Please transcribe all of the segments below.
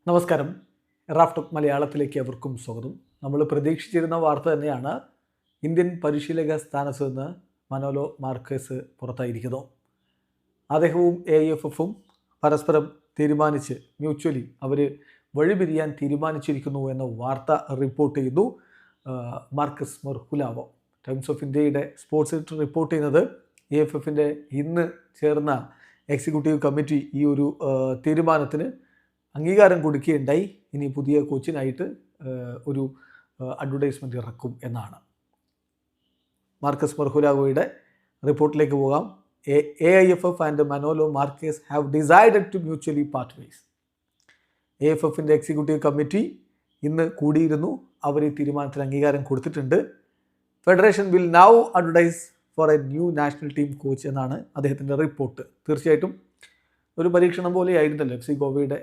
നമസ്കാരം. റാഫ്റ്റോക്ക് മലയാളത്തിലേക്ക് അവർക്കും സ്വാഗതം. നമ്മൾ പ്രതീക്ഷിച്ചിരുന്ന വാർത്ത തന്നെയാണ്. ഇന്ത്യൻ പരിശീലക സ്ഥാനത്ത് നിന്ന് മനോലോ മാർക്കേസ് പുറത്തായിരിക്കുന്നു. അദ്ദേഹവും AIFFും പരസ്പരം തീരുമാനിച്ച് മ്യൂച്വലി അവർ വഴിപിരിയാൻ തീരുമാനിച്ചിരിക്കുന്നു എന്ന വാർത്ത റിപ്പോർട്ട് ചെയ്യുന്നു മാർക്കസ് മർഹുലാവോ. ടൈംസ് ഓഫ് ഇന്ത്യയുടെ സ്പോർട്സ് എഡിറ്റർ റിപ്പോർട്ട് ചെയ്യുന്നത് AIFFിൻ്റെ ഇന്ന് ചേർന്ന എക്സിക്യൂട്ടീവ് കമ്മിറ്റി ഈ ഒരു തീരുമാനത്തിന് അംഗീകാരം കൊടുക്കുകയുണ്ടായി. ഇനി പുതിയ കോച്ചിനായിട്ട് ഒരു അഡ്വർടൈസ്മെൻറ്റ് ഇറക്കും എന്നാണ്. മാർക്കസ് മർഹുലാവോയുടെ റിപ്പോർട്ടിലേക്ക് പോകാം. AIFF and Manolo Marquez have decided to mutually part ways. AIFFിൻ്റെ എക്സിക്യൂട്ടീവ് കമ്മിറ്റി ഇന്ന് കൂടിയിരുന്നു. അവർ ഈ തീരുമാനത്തിന് അംഗീകാരം കൊടുത്തിട്ടുണ്ട്. Federation will now advertise for a new national team coach എന്നാണ് അദ്ദേഹത്തിൻ്റെ റിപ്പോർട്ട്. തീർച്ചയായിട്ടും ഒരു പരീക്ഷണം പോലെയായിരുന്നല്ലോ. FC ഗോവയുടെ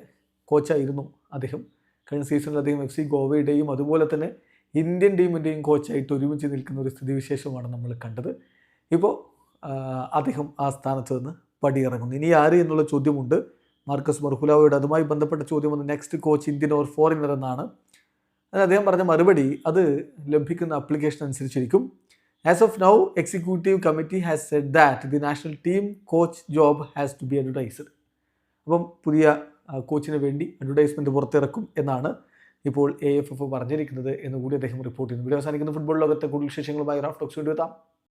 കോച്ചായിരുന്നു അദ്ദേഹം. കഴിഞ്ഞ സീസണിൽ അദ്ദേഹം FC ഗോവയുടെയും അതുപോലെ തന്നെ ഇന്ത്യൻ ടീമിൻ്റെയും കോച്ചായിട്ട് ഒരുമിച്ച് നിൽക്കുന്ന ഒരു സ്ഥിതിവിശേഷമാണ് നമ്മൾ കണ്ടത്. ഇപ്പോൾ അദ്ദേഹം ആ സ്ഥാനത്ത് നിന്ന് പടിയിറങ്ങുന്നു. ഇനി ആര് എന്നുള്ള ചോദ്യമുണ്ട് മാർക്കസ് മർഹുലാവോയുടെ. അതുമായി ബന്ധപ്പെട്ട ചോദ്യം വന്ന് next coach Indian or foreigner എന്നാണ്. അതിന് അദ്ദേഹം പറഞ്ഞ മറുപടി അത് ലഭിക്കുന്ന അപ്ലിക്കേഷൻ അനുസരിച്ചിരിക്കും. As of now executive committee has said that the national team coach job has to be advertised. അപ്പം പുതിയ കോച്ചിന് വേണ്ടി അഡ്വർടൈസ്മെൻറ്റ് പുറത്തിറക്കും എന്നാണ് ഇപ്പോൾ AIFF പറഞ്ഞിരിക്കുന്നത് എന്നുകൂടി അദ്ദേഹം റിപ്പോർട്ട് ചെയ്യുന്നു. വീഡിയോ അവസാനിക്കുന്ന ഫുട്ബോൾ ലോകത്തെ കൂടുതൽ വിശേഷങ്ങളുമായി റാഫ്റ്റോക്സ് വീണ്ടും എത്താം.